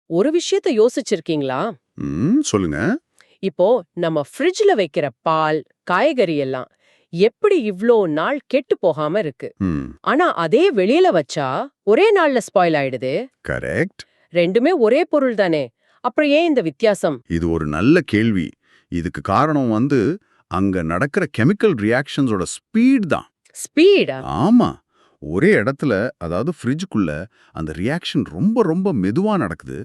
ஒரு விஷயத்த யோசிச்சிருக்கீங்களா? சொல்லுங்க. இப்போ நம்ம ஃப்ரிட்ஜ்ல வைக்கிற பால், காய்கறி எல்லாம் எப்படி இவ்ளோ நாள் கெட்டு போகாம இருக்கு. ம். ஆனா அதே வெளியில வச்சா ஒரே நாள்ல ஸ்பாயில் ஆயிடுது. கரெக்ட். ரெண்டுமே ஒரே பொருள் தானே. அப்புறம் ஏன் இந்த வித்தியாசம்? இது ஒரு நல்ல கேள்வி. இதுக்கு காரணம் அங்க நடக்கிற கெமிக்கல் ரியாக்ஷன்ஸோட ஸ்பீட் தான். ஸ்பீடா? ஆமா. ஒரே இடத்துல, அதாவது ஃப்ரிட்ஜுக்குள்ள அந்த ரியாக்ஷன் ரொம்ப ரொம்ப மெதுவா நடக்குது.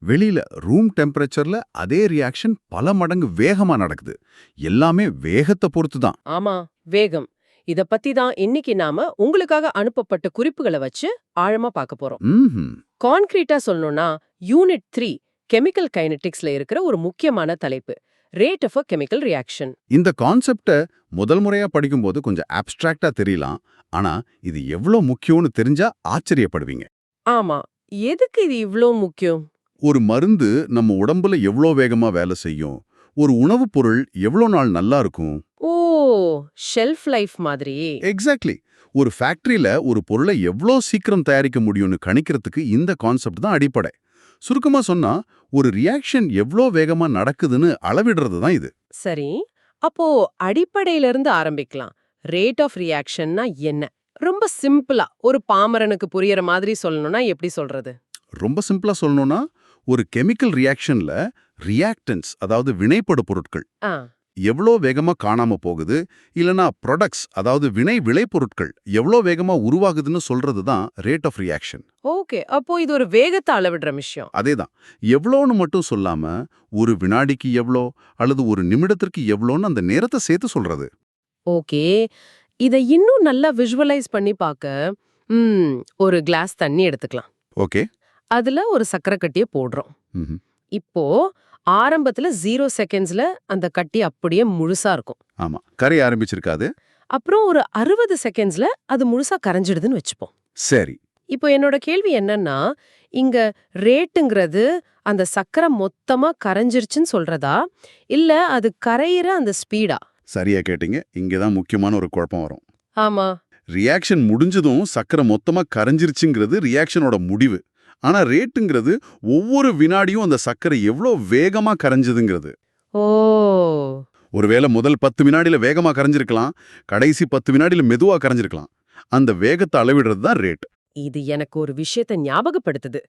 வெளியில ரூம் டெம்பரேச்சர்ல அதே ரியாக்ஷன் பல மடங்கு வேகமா நடக்குது. எல்லாமே வேகத்தை பொறுத்து தான். ஆமா, வேகம். இத பத்தி தான் இன்னைக்கு நாம உங்களுக்காக அனுப்பப்பட்ட குறிப்புகளை வச்சு ஆழமா பார்க்க போறோம். ம்ஹும். கான்கிரீட்டா சொல்லணும்னா யூனிட் 3 கெமிக்கல் கைனடிக்ஸ்ல இருக்கிற ஒரு முக்கியமான தலைப்பு rate of a chemical reaction. இந்த கான்செப்ட முதல் முறையா படிக்கும்போது கொஞ்சம் அப்டிராக்டா தெரியலாம். ஆனா இது எவ்வளவு முக்கியம்னு தெரிஞ்சா ஆச்சரியப்படுவீங்க. ஆமா, எதுக்கு இது இவ்ளோ முக்கியம்? ஒரு மருந்து நம்ம உடம்புல எவ்வளோ வேகமா வேலை செய்யும், ஒரு உணவுப் பொருள் எவ்வளோ நாள் நல்லா இருக்கும். ஓ, ஷெல்ஃப் லைஃப் மாதிரி. எக்ஸாக்ட்லி. ஒரு ஃபேக்டரியில ஒரு பொருளை எவ்வளோ சீக்கிரம் தயாரிக்க முடியும்னு கணிக்கிறதுக்கு இந்த கான்செப்ட் தான் அடிப்படை. சுருக்கமா சொன்னா, ஒரு ரியாக்ஷன் எவ்வளோ வேகமா நடக்குதுன்னு அளவிடுறது தான் இது. சரி, அப்போ அடிப்படையில இருந்து ஆரம்பிக்கலாம். ரேட் ஆஃப் ரியாக்ஷன்னா என்ன? ரொம்ப சிம்பிளா ஒரு பாமரனுக்கு புரியற மாதிரி சொல்லணும்னா எப்படி சொல்றது? ரொம்ப சிம்பிளா சொல்லணும்னா, ஒரு கெமிக்கல் ரியாக்ஷன்ல ரியாக்டன்ஸ், அதாவது வினைப்படு பொருட்கள் ஆ, எவ்வளோ வேகமா காணாம போகுது, இல்லனா ப்ராடக்ட்ஸ், அதாவது வினை விளைபொருட்கள் எவ்வளோ வேகமா உருவாகுதுன்னு சொல்றது தான் ரேட் ஆஃப் ரியாக்ஷன். ஓகே. அப்போ இது ஒரு வேகத்தை அளவிடுற விஷயம். அதேதான். எவ்வளோன்னு மட்டும் சொல்லாம, ஒரு வினாடிக்கு எவ்வளோ அல்லது ஒரு நிமிடத்திற்கு எவ்வளோன்னு அந்த நேரத்தை சேர்த்து சொல்றது. ஓகே. இத இன்னும் நல்லா விஷுவலைஸ் பண்ணி பார்க்க, ஒரு கிளாஸ் தண்ணி எடுத்துக்கலாம். ஓகே. அதுல ஒரு சக்கரை கட்டிய போடுறோம். ம்ஹும். இப்போ ஆரம்பத்துல 0 செகண்ட்ஸ்ல அந்த கட்டி அப்படியே முழுசா இருக்கும். ஆமா, கரைய ஆரம்பிச்சிருக்காது. அப்புறம் ஒரு 60 செகண்ட்ஸ்ல அது முழுசா கரைஞ்சிடுதுன்னு வச்சுப்போம். சரி. இப்போ என்னோட கேள்வி என்னன்னா, இங்க ரேட்டுங்கிறது அந்த சக்கரை மொத்தமா கரைஞ்சிருச்சுன்னு சொல்றதா? இல்ல அது கரையிற அந்த ஸ்பீடா? சரியா கேட்டீங்க. இங்க தான் முக்கியமான ஒரு குழப்பம் வரும். ஆமா. ரியாக்ஷன் முடிஞ்சதும் சக்கரை மொத்தமா கரைஞ்சிருச்சுங்கிறது ரியாக்ஷனோட முடிவு. ஆனா ரேட்டுங்கிறது ஒவ்வொரு வினாடியும் அந்த சக்கரை எவ்வளோ வேகமா கரைஞ்சதுங்கிறது. ஓ! ஒருவேளை முதல் 10 வினாடியில வேகமா கரைஞ்சிருக்கலாம், கடைசி 10 வினாடியில மெதுவா கரைஞ்சிருக்கலாம். அந்த வேகத்தை அளவிடுறது தான் ரேட். இது எனக்கு ஒரு விஷயத்தை ஞாபகப்படுத்துது.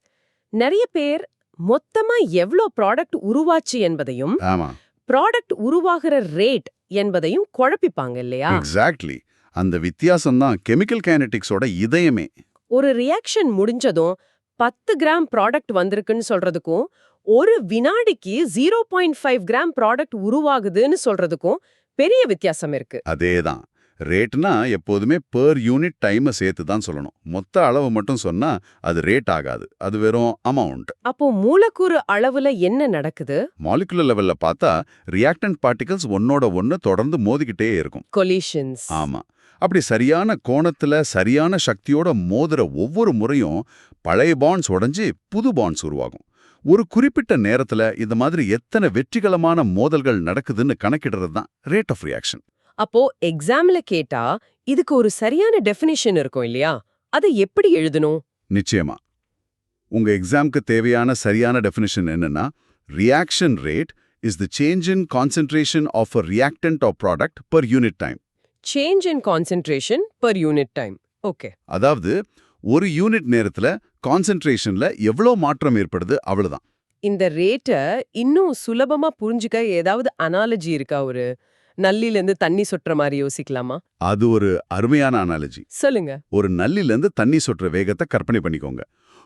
நெறைய பேர் மொத்தமா எவ்ளோ ப்ராடக்ட் உருவாச்சு என்பதையும், ஆமா, ப்ராடக்ட் உருவாகிற ரேட் என்பதையும் குழப்பிப்பாங்க இல்லையா? எக்ஸாக்ட்லி. அந்த வித்தியாசம் தான் கெமிக்கல் கைனடிக்ஸோட இதயமே. ஒரு ரியாக்ஷன் முடிஞ்சதும் 10 கிராம் ப்ராடக்ட் வந்திருக்குன்னு சொல்றதுக்கும், ஒரு வினாடிக்கு 0.5 கிராம் ப்ராடக்ட் உருவாகுதுன்னு சொல்றதுக்கும் பெரிய வித்தியாசம் இருக்கு. அதேதான். ரேட்னா எப்போதுமே பெர் யூனிட் டைமை சேர்த்து தான் சொல்லணும். மொத்த அளவு மட்டும் சொன்னா அது ரேட் ஆகாது. அது வெறும் அமௌண்ட். அப்போ மூலக்கூறு அளவுல என்ன நடக்குது? மாலிகுலர் லெவல்ல பார்த்தா ரியாக்டன்ட் பார்ட்டிகல்ஸ் ஒன்னோட ஒன்னு தொடர்ந்து மோதிக்கிட்டே இருக்கும். கொலிஷன்ஸ். ஆமா. அப்படி சரியான கோணத்துல சரியான சக்தியோட மோதுற ஒவ்வொரு முறையும் பழைய பாண்ட்ஸ் உடைஞ்சு புது பாண்ட்ஸ் உருவாகும். ஒரு குறிப்பிட்ட நேரத்துல இந்த மாதிரி எத்தனை வெற்றிகரமான மோதல்கள் நடக்குதுன்னு கணக்கிடுறது தான் ரேட் ஆஃப் ரியாக்ஷன். அப்போ எக்ஸாம்ல கேட்டா இதுக்கு ஒரு சரியான டெஃபினிஷன் இருக்கும் இல்லையா? அதை எப்படி எழுதணும்? நிச்சயமா. உங்க எக்ஸாம்க்கு தேவையான சரியான டெஃபினிஷன் என்னன்னா, reaction rate is the change in concentration of a reactant or product per unit time. Change in concentration per unit time. Okay. அதாவது ஒரு யூனிட் நேரத்துல கான்சென்ட்ரேஷன்ல எவ்வளோ மாற்றம் ஏற்படுது அவ்வளவுதான். இந்த ரேட்ட இன்னும் சுலபமா புரிஞ்சுக்க ஏதாவது அனாலஜி இருக்கா? ஒரு நல்லில இருந்து தண்ணி சொட்டுற மாதிரி யோசிக்கலாமா? அது ஒரு அருமையான அனாலஜி. சொல்லுங்க. ஒரு நல்லிலிருந்து தண்ணி சொட்டுற வேகத்தை கற்பனை பண்ணிக்கோங்க.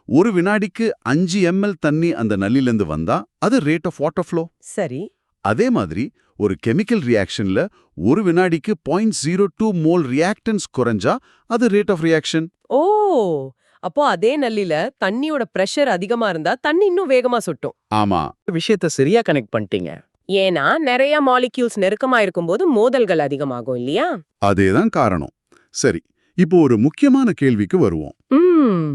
ஒரு வினாடிக்கு 5 ml தண்ணி அந்த நல்லிலிருந்து வந்தா அது ரேட் ஆஃப் வாட்டர் ஃப்ளோ. சரி. அதே மாதிரி ஒரு கெமிக்கல் ரியாக்ஷன்ல ஒரு வினாடிக்கு 0.02 மோல் ரியாக்டன்ஸ் குறைஞ்சா அது ரேட் ஆஃப் ரியாக்ஷன். ஓ, அப்போ அதே நல்லில தண்ணியோட பிரஷர் அதிகமா இருந்தா தண்ணி இன்னும் வேகமா சொட்டும். ஆமா, விஷயத்தை சரியா கனெக்ட் பண்ணிட்டீங்க. ஏன்னா நிறைய மாலிக்யூல்ஸ் நெருக்கமா இருக்கும்போது மோதல்கள் அதிகமாகும் இல்லையா? அதேதான் காரணம். சரி, இப்போ ஒரு முக்கியமான கேள்விக்கு வருவோம். ம்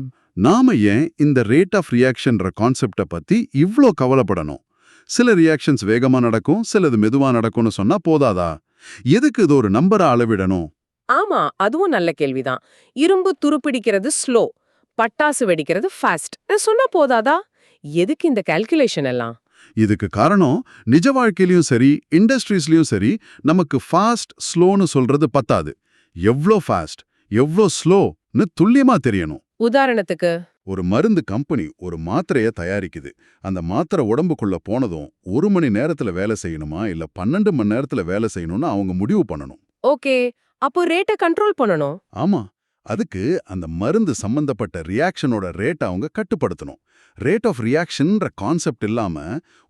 நாம ஏன் இந்த ரேட் ஆஃப் ரியாக்ஷன்ற கான்செப்ட பத்தி இவ்ளோ கவலைப்படணும்? சில ரியாக்ஷன்ஸ் வேகமா நடக்கும், சிலது மெதுவா நடக்கும்னு சொன்னா போதாதா? எதுக்கு இது ஒரு நம்பரை அளவிடணும்? ஆமா, அதுவும் நல்ல கேள்விதான். இரும்பு துருப்பிடிக்கிறது ஸ்லோ, பட்டாசு வெடிக்கிறது ஃபாஸ்ட் சொன்னா போதாதா? எதுக்கு இந்த கால்குலேஷன் எல்லாம்? இதுக்கு காரணம் நிஜ வாழ்க்கையிலயும் சரி இண்டஸ்ட்ரீஸ்லயும் சரி நமக்கு ஃபாஸ்ட் ஸ்லோன்னு சொல்றது பத்தாது. எவ்ளோ ஃபாஸ்ட் எவ்ளோ ஸ்லோன்னு துல்லியமா தெரியணும். உதாரணத்துக்கு ஒரு மருந்து கம்பெனி ஒரு மாத்திரைய தயாரிக்குது. அந்த மாத்திரை உடம்புக்குள்ள போனதும் 1 மணி நேரத்துல வேலை செய்யணுமா இல்ல 12 மணி நேரத்துல வேலை செய்யணும்னு அவங்க முடிவு பண்ணணும். ஓகே, அப்போ ரேட்டை கண்ட்ரோல் பண்ணணும். ஆமா, அதுக்கு அந்த மருந்து சம்பந்தப்பட்ட ரியாக்ஷனோட ரேட்டை அவங்க கட்டுப்படுத்தணும். ரேட் ஆஃப் ரியாக்ஷன்ற கான்செப்ட் இல்லாம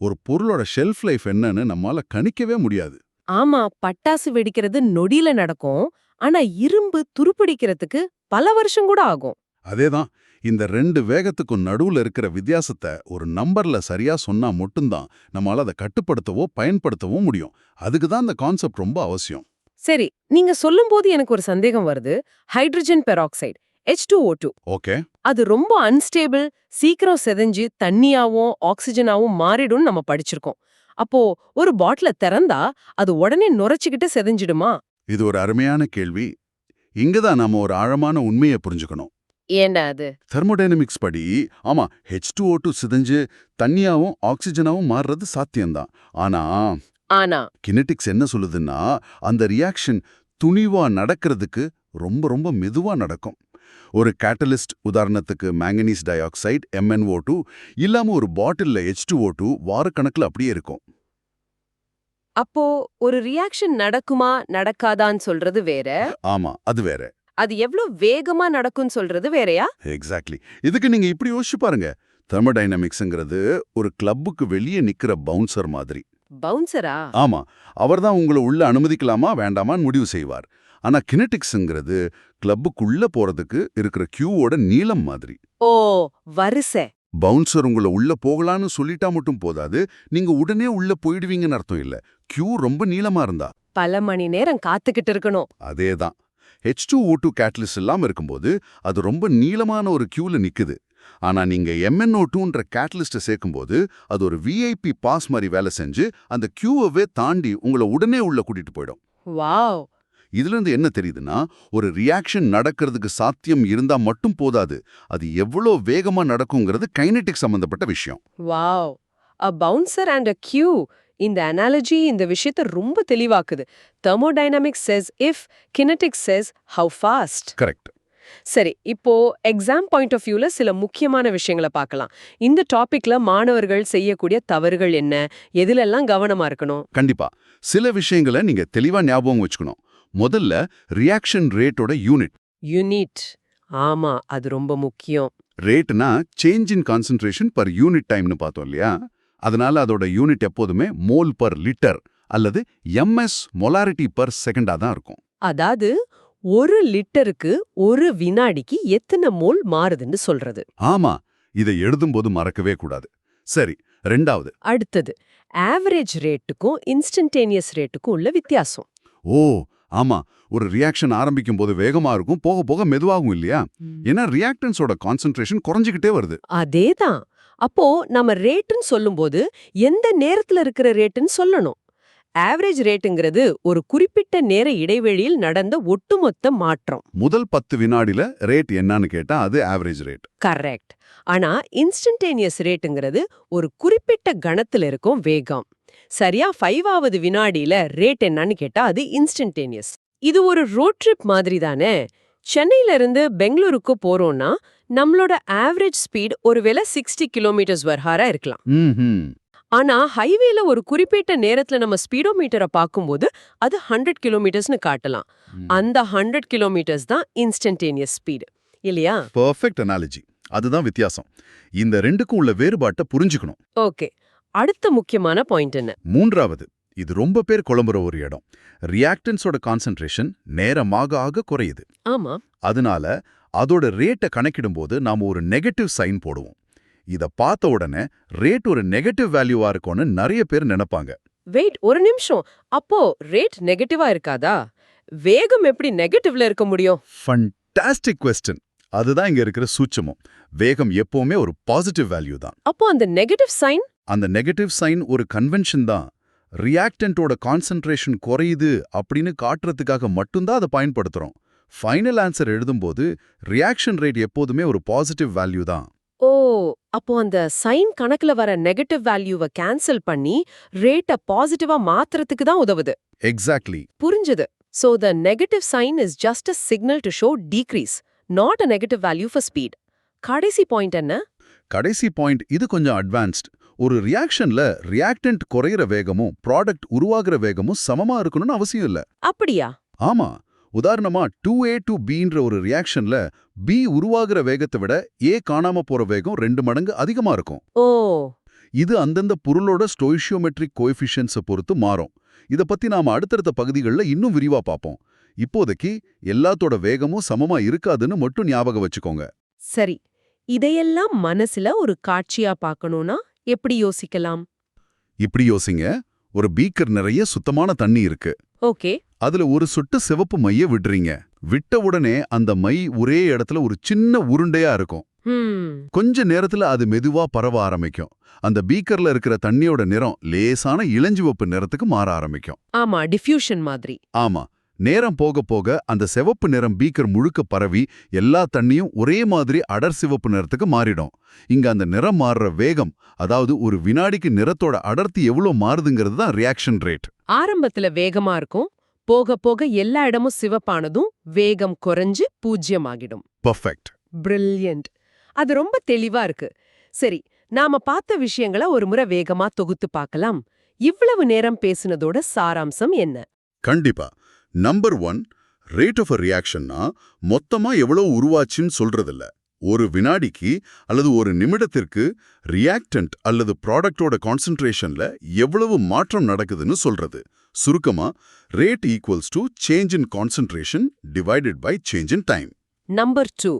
ஒரு பொருளோட ஷெல்ஃப் லைஃப் என்னன்னு நம்மால கணிக்கவே முடியாது. ஆமா, பட்டாசு வெடிக்கிறது நொடியில நடக்கும். ஆனா இரும்பு துருப்பிடிக்கிறதுக்கு பல வருஷம் கூட ஆகும். அதேதான், இந்த 2 வேகத்துக்கும் நடுவுல இருக்கிற வித்தியாசத்தை ஒரு நம்பர்ல சரியா சொன்னா மட்டும்தான் நம்மால அதை கட்டுப்படுத்தவோ பயன்படுத்தவோ முடியும். அதுக்கு தான் இந்த கான்செப்ட் ரொம்ப அவசியம். சரி, நீங்க சொல்லும்போது எனக்கு ஒரு சந்தேகம் வருது. ஹைட்ரஜன் பெராக்சைடு H2O2 ஓகே, அது ரொம்ப அன்ஸ்டேபிள், சீக்கிரம் செதஞ்சு தண்ணியாவும் ஆக்சிஜனாவும் மாறிடும்னு நம்ம படிச்சிருக்கோம். அப்போ ஒரு பாட்டில திறந்தா அது உடனே நுரைச்சுக்கிட்டு செதஞ்சிடுமா? இது ஒரு அருமையான கேள்வி. இங்கதான் நாம ஒரு ஆழமான உண்மையை புரிஞ்சுக்கணும். ஏண்டா அது? தெர்மோடைனமிக்ஸ் படி ஆமா, H2O2 சிதைஞ்சு தண்ணியாவும் ஆக்சிஜனாவும் மாறுறது சாத்தியம்தான். ஆனா கினெடிக்ஸ் என்ன சொல்லுதுன்னா அந்த ரியாக்ஷன் துணிவா நடக்கிறதுக்கு ரொம்ப ரொம்ப மெதுவா நடக்கும். ஒரு கேட்டலிஸ்ட், உதாரணத்துக்கு மேங்கனீஸ் டை ஆக்சைடு MnO2 இல்லாம ஒரு பாட்டில்ல H2O2 வாரக்கணக்குல அப்படியே இருக்கும். அப்போ ஒரு ரியாக்ஷன் நடக்குமா நடக்காதான்னு சொல்றது வேற, ஆமா, அது வேற. அது எவ்ளோ வேகமா நடக்கும்னு சொல்றது வேறயா? எக்ஸாக்ட்லி. இதுக்கு நீங்க இப்படி யோசிச்சு பாருங்க. தெர்மோடைனமிக்ஸ்ங்கிறது ஒரு கிளப்புக்கு வெளியே நிக்கிற பவுன்சர் மாதிரி. பவுன்சரா? ஆமா, அவர்தான் உங்களை உள்ள அனுமதிக்கலாமா வேண்டாமான்னு முடிவு செய்வார். ஆனா கினெடிக்ஸ்ங்கிறது கிளப்புக்குள்ள போறதுக்கு இருக்கிற கியூவோட நீளம் மாதிரி. ஓ, வரிசை. பவுன்சர் உங்களை உள்ள போகலான்னு சொல்லிட்டா மட்டும் போதாது, நீங்க உடனே உள்ள போயிடுவீங்கன்னு அர்த்தம் இல்ல. கியூ ரொம்ப நீளமா இருந்தா. பல மணி நேரம் காத்துக்கிட்டு இருக்கணும். அதேதான். H2O2 கேட்டலிஸ்ட் இல்லாம இருக்கும்போது அது ரொம்ப நீளமான ஒரு கியூல நிக்குது. ஆனா நீங்க MnO2ன்ற கேட்டலிஸ்ட சேர்க்கும்போது அது ஒரு VIP பாஸ் மாதிரி வேலை செஞ்சு அந்த கியூவை தாண்டி உங்களை உடனே உள்ள கூட்டிட்டு போயிடும். வாவ். இதுல இருந்து என்ன தெரியுதுன்னா, ஒரு ரியாக்ஷன் நடக்கிறதுக்கு சாத்தியம் இருந்தா மட்டும் போதாது, அது எவ்வளோ வேகமா நடக்குங்கிறது கைனெட்டிக் சம்பந்தப்பட்ட விஷயம். Wow. A bouncer and a queue. இந்த அனாலஜி இந்த விஷயத்தை ரொம்ப தெளிவாக்குது. Thermodynamics says if, kinetics says how fast. Correct. சரி, இப்போ எக்ஸாம் பாயிண்ட் ஆஃப் வியூல சில முக்கியமான விஷயங்களை பார்க்கலாம். இந்த டாபிக்ல மாணவர்கள் செய்யக்கூடிய தவறுகள் என்ன, எதுலெல்லாம் கவனமா இருக்கணும்? கண்டிப்பா. சில விஷயங்களை நீங்க தெளிவா ஞாபகம் வச்சுக்கணும். முதல்ல ரியாக்ஷன் ரேட்டோட யூனிட். யூனிட். ஆமா, அது ரொம்ப முக்கியம். ரேட்னா change in concentration per unit டைம்னு பார்த்தோம் இல்லையா? அதனால அதோட யூனிட் எப்போதுமே மோல் பர் லிட்டர் அல்லது MS மொலாரிட்டி பர் செகண்டா தான் இருக்கும். அதாவது ஒரு லிட்டருக்கு ஒரு வினாடிக்கு எத்தனை மோல் மாறுதுன்னு சொல்றது. ஆமா, இதை எழுதும்போது மறக்கவே கூடாது. சரி, ரெண்டாவது. அடுத்தது ஆவரேஜ் ரேட்டுக்கும் இன்ஸ்டன்டேனியஸ் ரேட்டுக்கும் உள்ள வித்தியாசம். ஓ ஆமா, ஒரு ரியாக்ஷன் ஆரம்பிக்கும் போது வேகமா இருக்கும், போக போக மெதுவாகும் இல்லையா? ஏன்னா ரியாக்டன்ஸோட கான்சென்ட்ரேஷன் குறைஞ்சிக்கிட்டே வருது. அதேதான். அப்போ நம்ம ரேட்டுன்னு சொல்லும்போது எந்த நேரத்துல இருக்கிற ரேட்டுன்னு சொல்லணும். ஆவரேஜ் ரேட்டுங்கிறது ஒரு குறிப்பிட்ட நேர இடைவெளியில் நடந்த ஒட்டுமொத்த மாற்றம். முதல் 10 வினாடில ரேட் என்னன்னு கேட்டா அது ஆவரேஜ் ரேட். கரெக்ட். ஆனா இன்ஸ்டன்டேனியஸ் ரேட்டுங்கிறது ஒரு குறிப்பிட்ட கணத்துல இருக்கும் வேகம். சரியா 5வது வினாடியில ரேட் என்னன்னு கேட்டா அது இன்ஸ்டன்டேனியஸ். இது ஒரு ரோட் ட்ரிப் மாதிரி தானே. சென்னையில இருந்து பெங்களூருக்கு போறோம்னா நம்மளோட ஆவரேஜ் ஸ்பீட் ஒருவேளை 60 km/h இருக்கலாம். ஆனா ஹைவேல ஒரு குறிப்பிட்ட நேரத்துல நம்ம ஸ்பீடோமீட்டரை பார்க்கும்போது அது 100 km காட்டலாம். அந்த 100 km தான் இன்ஸ்டன்டேனியஸ் ஸ்பீடு இல்லையா? Perfect analogy. அதுதான் வித்தியாசம். இந்த ரெண்டுக்கும் உள்ள வேறுபாட்டை புரிஞ்சுக்கணும். ஓகே, அடுத்த முக்கியமான பாயிண்ட் என்ன? மூன்றாவது, இது ரொம்ப பேர் குழம்புற ஒரு இடம். ரியாக்டன்ஸோட கான்சென்ட்ரேஷன் நேரமாக ஆக குறையுது. ஆமா. அதனால அதோட ரேட்டை கணக்கிடும்போது நாம ஒரு நெகட்டிவ் சைன் போடுவோம். இத பார்த்த உடனே ரேட் ஒரு நெகட்டிவ் வேல்யூவா இருக்கும்னு நிறைய பேர் நினைப்பாங்க. வெயிட், ஒரு நிமிஷம். அப்போ ரேட் நெகட்டிவா இருக்காதா? வேகம் எப்படி நெகட்டிவ்ல இருக்க முடியும்? Fantastic question. அதுதான் இங்க இருக்கிற சூட்சமம். வேகம் எப்பவுமே ஒரு பாசிட்டிவ் வேல்யூ தான். அப்போ அந்த நெகட்டிவ் சைன்? அந்த நெகட்டிவ் சைன் ஒரு கன்வென்ஷன் தான். ரியாக்டன்ட்டோட கான்சென்ட்ரேஷன் குறையுது அப்படின்னு காட்டுறதுக்காக மட்டும்தான் அதை பயன்படுத்துறோம். ஃபைனல் ஆன்சர் எழுதும்போது ரியாக்ஷன் ரேட் எப்போதுமே ஒரு பாசிட்டிவ் வேல்யூ தான். ஓ, அப்போ அந்த சைன் கணக்குல வர நெகட்டிவ் வேல்யூவை கேன்சல் பண்ணி ரேட்டை பாசிட்டிவா மாத்துறதுக்கு தான் உதவுது. எக்ஸாக்ட்லி. புரிஞ்சுது. So the negative sign is just a signal to show decrease, not a negative value for speed. கடைசி பாயிண்ட் என்ன? கடைசி பாயிண்ட் இது கொஞ்சம் அட்வான்ஸ்ட். ஒரு ரியாக்ஷன்ல ரியாக்டன்ட் குறையிற வேகமும் ப்ராடக்ட் உருவாகிற வேகமும் சமமா இருக்கணும்னு அவசியம் இல்ல. அப்படியா? ஆமா. உதாரணமா 2A to Bன்ற ஒரு ரியாக்ஷன்ல B உருவாகிற வேகத்தை விட A காணாம போற வேகம் 2 மடங்கு அதிகமா இருக்கும். ஓ. இது அந்தந்த பொருளோட ஸ்டோய்ஷியோமெட்ரிக் கோஎஃபிஷியன்ட்ஸை பொறுத்து மாறும். இத பத்தி நாம அடுத்தடுத்த பகுதிகளில் இன்னும் விரிவா பார்ப்போம். இப்போதைக்கு எல்லாத்தோட வேகமும் சமமா இருக்காதுன்னு மட்டும் ஞாபகம் வச்சுக்கோங்க. சரி. இதையெல்லாம் மனசுல ஒரு காட்சியா பார்க்கணும்னா எப்படி யோசிக்கலாம்? இப்படி யோசிங்க. ஒரு பீக்கர் நிறைய சுத்தமான தண்ணி இருக்கு. ஓகே. அதுல ஒரு சொட்டு சிவப்பு மைய விடுறீங்க. விட்ட உடனே அந்த மை ஒரே இடத்துல ஒரு சின்ன உருண்டையா இருக்கும். கொஞ்ச நேரத்துல அது மெதுவா பரவ ஆரம்பிக்கும். அந்த பீக்கர்ல இருக்கிற தண்ணியோட நிறம் லேசான இளஞ்சிவப்பு நிறத்துக்கு மாற ஆரம்பிக்கும். ஆமா, டிஃப்யூஷன் மாதிரி. ஆமா. நேரம் போக போக அந்த சிவப்பு நிறம் பீக்கர் முழுக்க பரவி எல்லா தண்ணியும் ஒரே மாதிரி அடர் சிவப்பு நிறத்துக்கு மாறிடும். இங்க அந்த நிறம் மாறுற வேகம், அதாவது ஒரு வினாடிக்கு நிறத்தோட அடர்த்தி எவ்வளவு மாறுதுங்கிறது தான் ரியாக்ஷன் ரேட். ஆரம்பத்துல வேகமா இருக்கும். போக போக எல்லா இடமும் சிவப்பானதும் வேகம் குறைஞ்சு 0 ஆகிடும். பர்ஃபெக்ட். பிரில்லியன்ட். அது ரொம்ப தெளிவா இருக்கு. சரி, நாம பார்த்த விஷயங்களை ஒரு முறை வேகமா தொகுத்து பார்க்கலாம். இவ்வளவு நேரம் பேசுனதோட சாராம்சம் என்ன? கண்டிப்பா. நம்பர் 1, ரேட் ஆஃப் அ ரியாக்ஷன்னா மொத்தமா எவ்வளவு உருவாச்சுன்னு சொல்றதில்ல. ஒரு வினாடிக்கு அல்லது ஒரு நிமிடத்திற்கு ரியாக்டன்ட் அல்லது ப்ராடக்டோட கான்சென்ட்ரேஷன்ல எவ்வளவு மாற்றம் நடக்குதுன்னு சொல்றது. சுருக்கமா, rate equals to change in concentration divided by change in time. Number 2,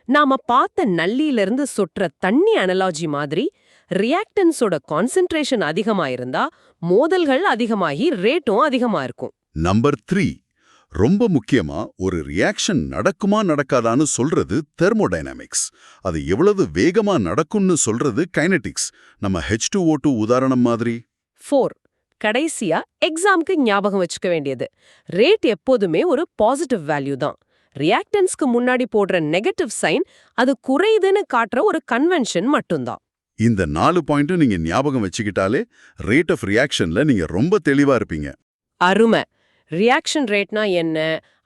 நாம பார்த்த நள்ளியிலிருந்து சொற்ற தண்ணி அனலாஜி மாதிரி ரியாக்டன்ஸோட கான்சென்ட்ரேஷன் அதிகமா இருந்தா மோதல்கள் அதிகமாகி ரேட்டும் அதிகமா இருக்கும். நம்பர் 3, ரொம்ப முக்கியமா ஒரு ரியாக்ஷன் நடக்குமா நடக்காதான்னு சொல்றது தெர்மோடைனமிக்ஸ். அது எவ்வளவு வேகமா நடக்கும்னு சொல்றது கைனெட்டிக்ஸ். நம்ம H2O2 உதாரணம் மாதிரி. 4, கடைசியா எக்ஸாம்க்கு ஞாபகம் வச்சுக்க வேண்டியது, ரேட் எப்போதுமே ஒரு பாசிட்டிவ் வேல்யூ தான். ரியாக்டன்ஸ்க்கு முன்னாடி போடுற நெகட்டிவ் சைன் அது குறையுதுன்னு காட்டுற ஒரு கன்வென்ஷன் மட்டும்தான். இந்த 4 பாயிண்ட்டும் நீங்க ஞாபகம் வச்சுக்கிட்டாலே ரேட் ஆஃப் ரியாக்ஷன்ல நீங்க ரொம்ப தெளிவா இருப்பீங்க. அருமை. ரியாக்ஷன் ரேட்னா என்ன,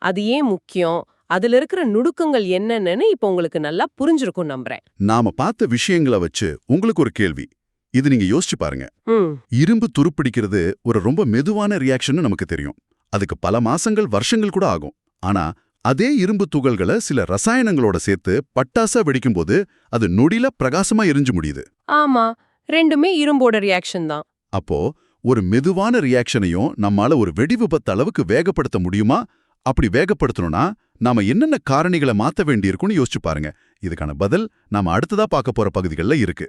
அது ஏன் முக்கியம், அதுல இருக்கிற நுணுக்கங்கள் என்னன்னு இப்போ உங்களுக்கு நல்லா புரிஞ்சிருக்கும் நம்புறேன். நாம பார்த்த விஷயங்களை வச்சு உங்களுக்கு ஒரு கேள்வி. இது நீங்க யோசிச்சு பாருங்க. ம். இரும்பு துருப்பிடிக்கிறது ஒரு ரொம்ப மெதுவான ரியாக்ஷன் நமக்கு தெரியும். அதுக்கு பல மாசங்கள் வருஷங்கள் கூட ஆகும். ஆனா அதே இரும்பு துகள்களை சில ரசாயனங்களோட சேர்த்து பட்டாசா வெடிக்கும்போது அது நொடியில பிரகாசமா எரிஞ்சு முடியுது. ஆமா, ரெண்டுமே இரும்போட ரியாக்ஷன் தான். அப்போ ஒரு மெதுவான ரியாக்ஷனையும் நம்மால ஒரு வெடிவிபத்து அளவுக்கு வேகப்படுத்த முடியுமா? அப்படி வேகப்படுத்தணும்னா நாம என்னென்ன காரணிகளை மாத்த வேண்டியிருக்கும்னு யோசிச்சு பாருங்க. இதுக்கான பதில் நாம அடுத்ததா பார்க்க போற பகுதிகளில் இருக்கு.